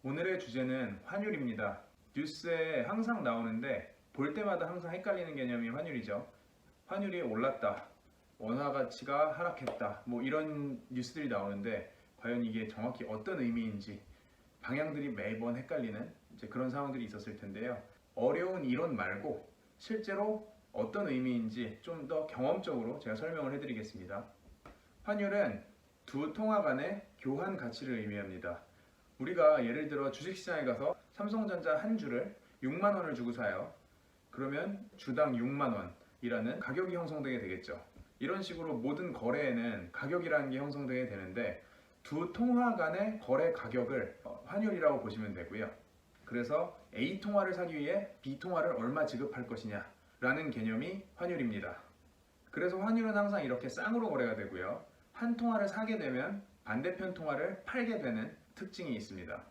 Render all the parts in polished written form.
오늘의 주제는 환율입니다. 뉴스에 항상 나오는데 볼 때마다 항상 헷갈리는 개념이 환율이죠. 환율이 올랐다, 원화 가치가 하락했다, 뭐 이런 뉴스들이 나오는데 과연 이게 정확히 어떤 의미인지 방향들이 매번 헷갈리는 이제 그런 상황들이 있었을 텐데요. 어려운 이론 말고 실제로 어떤 의미인지 좀 더 경험적으로 제가 설명을 해드리겠습니다. 환율은 두 통화 간의 교환 가치를 의미합니다. 우리가 예를 들어 주식시장에 가서 삼성전자 한 주를 6만 원을 주고 사요. 그러면 주당 6만 원이라는 가격이 형성되게 되겠죠. 이런 식으로 모든 거래에는 가격이라는 게 형성되게 되는데 두 통화 간의 거래 가격을 환율이라고 보시면 되고요. 그래서 A 통화를 사기 위해 B 통화를 얼마 지급할 것이냐 라는 개념이 환율입니다. 그래서 환율은 항상 이렇게 쌍으로 거래가 되고요. 한 통화를 사게 되면 반대편 통화를 팔게 되는 특징이 있습니다.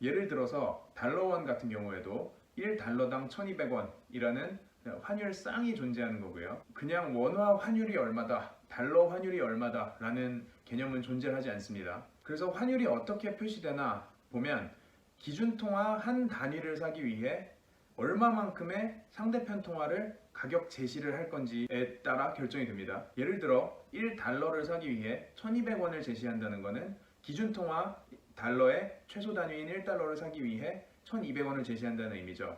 예를 들어서 달러원 같은 경우에도 1달러당 1200원이라는 환율 쌍이 존재하는 거고요. 그냥 원화 환율이 얼마다, 달러 환율이 얼마다 라는 개념은 존재하지 않습니다. 그래서 환율이 어떻게 표시되나 보면 기준통화 한 단위를 사기 위해 얼마만큼의 상대편 통화를 가격 제시를 할 건지에 따라 결정이 됩니다. 예를 들어 1달러를 사기 위해 1200원을 제시한다는 것은 기준통화 달러의 최소 단위인 1달러를 사기 위해 1200원을 제시한다는 의미죠.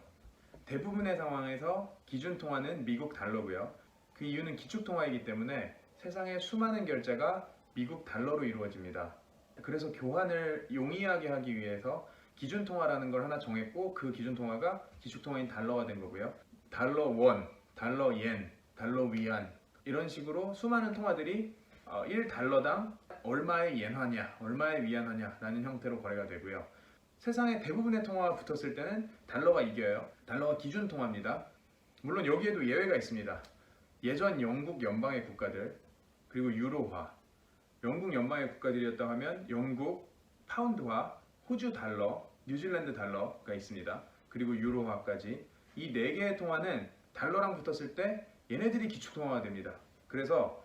대부분의 상황에서 기준통화는 미국 달러고요. 그 이유는 기축통화이기 때문에 세상의 수많은 결제가 미국 달러로 이루어집니다. 그래서 교환을 용이하게 하기 위해서 기준통화라는 걸 하나 정했고 그 기준통화가 기축통화인 달러가 된 거고요. 달러 원, 달러 옌, 달러 위안 이런 식으로 수많은 통화들이 1달러당 얼마의 옌화냐, 얼마의 위안화냐 라는 형태로 거래가 되고요. 세상의 대부분의 통화가 붙었을 때는 달러가 이겨요. 달러가 기준 통화입니다. 물론 여기에도 예외가 있습니다. 예전 영국 연방의 국가들, 그리고 유로화, 영국 연방의 국가들이었다 하면 영국 파운드화, 호주 달러, 뉴질랜드 달러가 있습니다. 그리고 유로화까지 이 네 개의 통화는 달러랑 붙었을 때 얘네들이 기축 통화가 됩니다. 그래서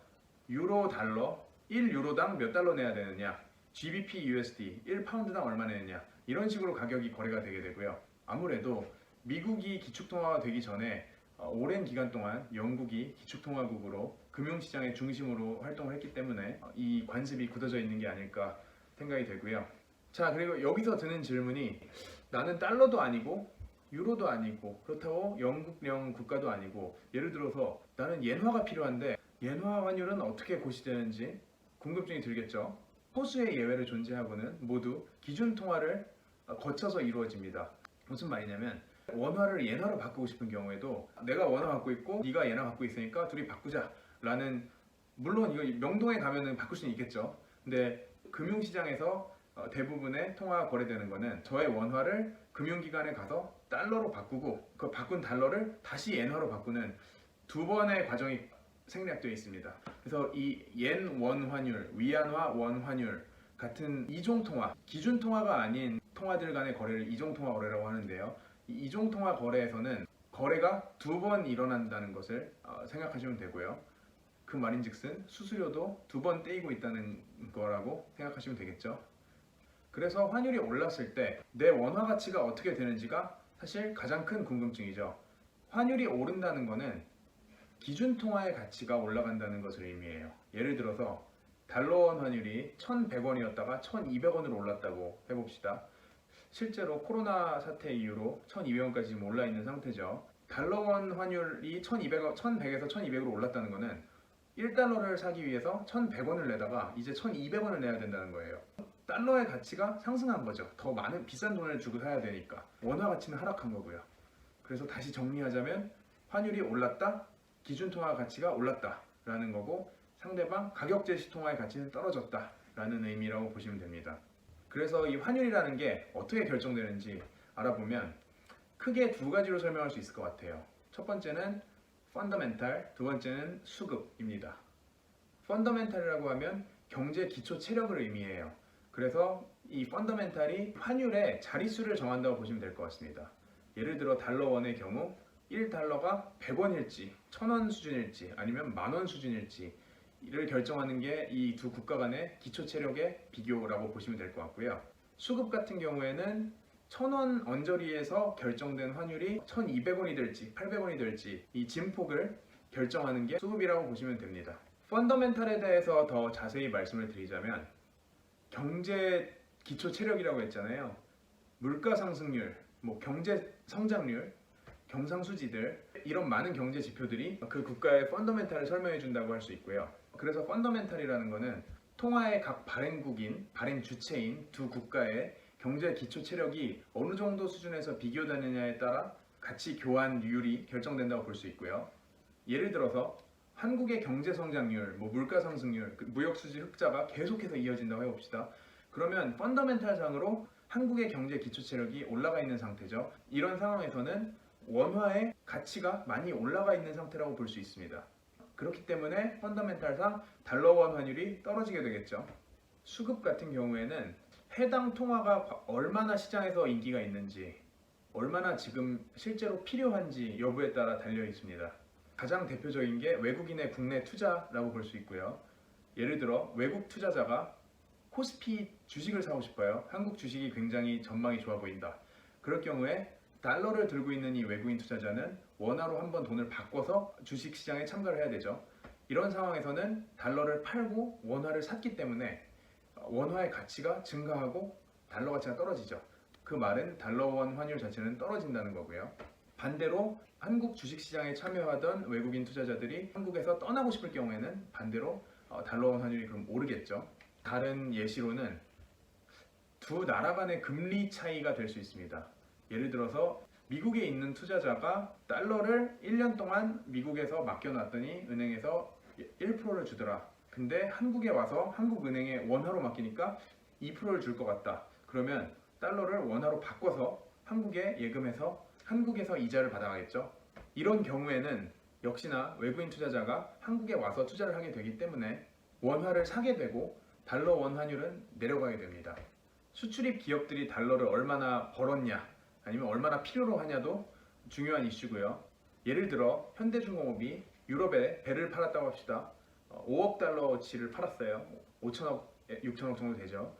유로 달러 1유로당 몇 달러 내야 되느냐, GBP USD 1파운드당 얼마 내느냐 이런 식으로 가격이 거래가 되게 되고요. 아무래도 미국이 기축통화가 되기 전에 오랜 기간 동안 영국이 기축통화국으로 금융시장의 중심으로 활동을 했기 때문에 이 관습이 굳어져 있는 게 아닐까 생각이 되고요. 자, 그리고 여기서 드는 질문이 나는 달러도 아니고 유로도 아니고 그렇다고 영국령 국가도 아니고 예를 들어서 나는 엔화가 필요한데 엔화 환율은 어떻게 고시되는지 궁금증이 들겠죠. 소수의 예외를 존재하고는 모두 기준 통화를 거쳐서 이루어집니다. 무슨 말이냐면 원화를 엔화로 바꾸고 싶은 경우에도 내가 원화 갖고 있고 네가 엔화 갖고 있으니까 둘이 바꾸자 라는, 물론 이거 명동에 가면은 바꿀 수는 있겠죠. 근데 금융시장에서 대부분의 통화가 거래되는 거는 저의 원화를 금융기관에 가서 달러로 바꾸고 그 바꾼 달러를 다시 엔화로 바꾸는 두 번의 과정이 생략되어 있습니다. 그래서 이 옌 원 환율, 위안화 원 환율 같은 이종 통화, 기준 통화가 아닌 통화들 간의 거래를 이종 통화 거래라고 하는데요. 이 이종 통화 거래에서는 거래가 두 번 일어난다는 것을 생각하시면 되고요. 그 말인즉슨 수수료도 두 번 떼이고 있다는 거라고 생각하시면 되겠죠. 그래서 환율이 올랐을 때 내 원화 가치가 어떻게 되는지가 사실 가장 큰 궁금증이죠. 환율이 오른다는 것은 기준 통화의 가치가 올라간다는 것을 의미해요. 예를 들어서 달러원 환율이 1,100원이었다가 1,200원으로 올랐다고 해봅시다. 실제로 코로나 사태 이후로 1,200원까지 지금 올라 있는 상태죠. 달러원 환율이 1,100에서 1,200으로 올랐다는 것은 1달러를 사기 위해서 1,100원을 내다가 이제 1,200원을 내야 된다는 거예요. 달러의 가치가 상승한 거죠. 더 많은 비싼 돈을 주고 사야 되니까. 원화 가치는 하락한 거고요. 그래서 다시 정리하자면 환율이 올랐다, 기준 통화 가치가 올랐다 라는 거고 상대방 가격 제시 통화의 가치는 떨어졌다 라는 의미라고 보시면 됩니다. 그래서 이 환율이라는 게 어떻게 결정되는지 알아보면 크게 두 가지로 설명할 수 있을 것 같아요. 첫 번째는 펀더멘탈, 두 번째는 수급입니다. 펀더멘탈이라고 하면 경제 기초 체력을 의미해요. 그래서 이 펀더멘탈이 환율의 자릿수를 정한다고 보시면 될 것 같습니다. 예를 들어 달러원의 경우 1달러가 100원일지 1000원 수준일지 아니면 만원 수준일지를 결정하는 게 이 두 국가 간의 기초 체력의 비교라고 보시면 될 것 같고요. 수급 같은 경우에는 1,000원 언저리에서 결정된 환율이 1,200원이 될지 800원이 될지 이 진폭을 결정하는 게 수급이라고 보시면 됩니다. 펀더멘탈에 대해서 더 자세히 말씀을 드리자면 경제 기초 체력이라고 했잖아요. 물가 상승률, 경제 성장률, 경상수지들 이런 많은 경제 지표들이 그 국가의 펀더멘탈을 설명해 준다고 할 수 있고요. 그래서 펀더멘탈이라는 거는 통화의 각 발행국인, 발행 주체인 두 국가의 경제 기초 체력이 어느 정도 수준에서 비교되느냐에 따라 가치 교환율이 결정된다고 볼 수 있고요. 예를 들어서 한국의 경제 성장률, 물가 상승률, 무역 수지 흑자가 계속해서 이어진다고 해봅시다. 그러면 펀더멘탈상으로 한국의 경제 기초 체력이 올라가 있는 상태죠. 이런 상황에서는 원화의 가치가 많이 올라가 있는 상태라고 볼 수 있습니다. 그렇기 때문에 펀더멘탈상 달러원 환율이 떨어지게 되겠죠. 수급 같은 경우에는 해당 통화가 얼마나 시장에서 인기가 있는지, 얼마나 지금 실제로 필요한지 여부에 따라 달려 있습니다. 가장 대표적인 게 외국인의 국내 투자라고 볼 수 있고요. 예를 들어 외국 투자자가 코스피 주식을 사고 싶어요. 한국 주식이 굉장히 전망이 좋아 보인다. 그럴 경우에 달러를 들고 있는 이 외국인 투자자는 원화로 한번 돈을 바꿔서 주식 시장에 참가를 해야 되죠. 이런 상황에서는 달러를 팔고 원화를 샀기 때문에 원화의 가치가 증가하고 달러 가치가 떨어지죠. 그 말은 달러원 환율 자체는 떨어진다는 거고요. 반대로 한국 주식시장에 참여하던 외국인 투자자들이 한국에서 떠나고 싶을 경우에는 반대로 달러원 환율이 그럼 오르겠죠. 다른 예시로는 두 나라 간의 금리 차이가 될 수 있습니다. 예를 들어서 미국에 있는 투자자가 달러를 1년 동안 미국에서 맡겨놨더니 은행에서 1%를 주더라. 근데 한국에 와서 한국은행에 원화로 맡기니까 2%를 줄 것 같다. 그러면 달러를 원화로 바꿔서 한국에 예금해서 한국에서 이자를 받아가겠죠. 이런 경우에는 역시나 외국인 투자자가 한국에 와서 투자를 하게 되기 때문에 원화를 사게 되고 달러 원 환율은 내려가게 됩니다. 수출입 기업들이 달러를 얼마나 벌었냐 아니면 얼마나 필요로 하냐도 중요한 이슈고요. 예를 들어 현대중공업이 유럽에 배를 팔았다고 합시다. 5억 달러어치를 팔았어요. 5천억, 6천억 정도 되죠.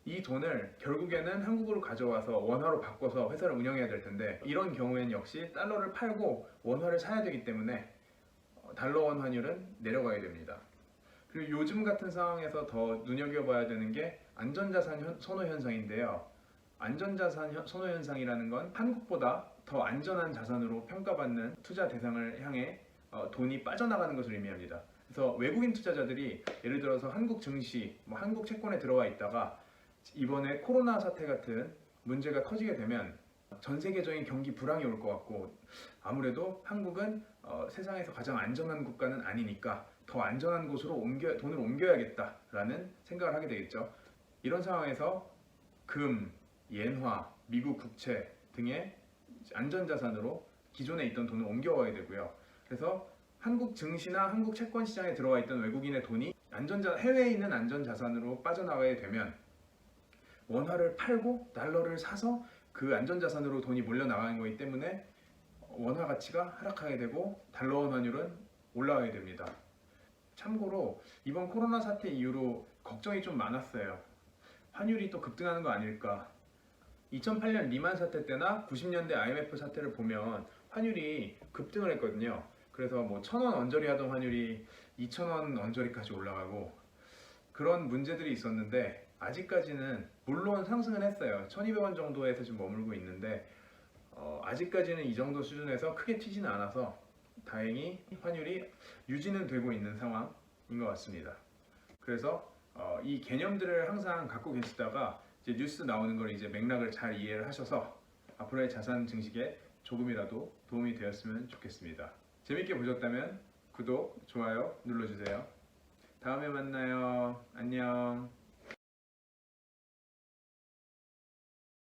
이 돈을 결국에는 한국으로 가져와서 원화로 바꿔서 회사를 운영해야 될 텐데 이런 경우에는 역시 달러를 팔고 원화를 사야 되기 때문에 달러원 환율은 내려가게 됩니다. 그리고 요즘 같은 상황에서 더 눈여겨봐야 되는 게 안전자산 선호 현상인데요. 안전자산 선호 현상이라는 건 한국보다 더 안전한 자산으로 평가받는 투자 대상을 향해 돈이 빠져나가는 것을 의미합니다. 그래서 외국인 투자자들이 예를 들어서 한국 증시, 한국 채권에 들어와 있다가 이번에 코로나 사태 같은 문제가 커지게 되면 전 세계적인 경기 불황이 올 것 같고 아무래도 한국은 세상에서 가장 안전한 국가는 아니니까 더 안전한 곳으로 돈을 옮겨야겠다라는 생각을 하게 되겠죠. 이런 상황에서 금, 엔화, 미국 국채 등의 안전자산으로 기존에 있던 돈을 옮겨가게 되고요. 그래서 한국 증시나 한국 채권 시장에 들어와 있던 외국인의 돈이 해외에 있는 안전자산으로 빠져나가게 되면 원화를 팔고 달러를 사서 그 안전자산으로 돈이 몰려나가는 거기 때문에 원화 가치가 하락하게 되고 달러원 환율은 올라가게 됩니다. 참고로 이번 코로나 사태 이후로 걱정이 좀 많았어요. 환율이 또 급등하는 거 아닐까. 2008년 리만 사태 때나 90년대 IMF 사태를 보면 환율이 급등을 했거든요. 그래서 1,000원 언저리 하던 환율이 2,000원 언저리까지 올라가고 그런 문제들이 있었는데 아직까지는 물론 상승은 했어요. 1,200원 정도에서 지금 머물고 있는데 아직까지는 이 정도 수준에서 크게 튀지는 않아서 다행히 환율이 유지는 되고 있는 상황인 것 같습니다. 그래서 이 개념들을 항상 갖고 계시다가 이제 뉴스 나오는 걸 이제 맥락을 잘 이해를 하셔서 앞으로의 자산 증식에 조금이라도 도움이 되었으면 좋겠습니다. 재밌게 보셨다면 구독, 좋아요 눌러주세요. 다음에 만나요. 안녕.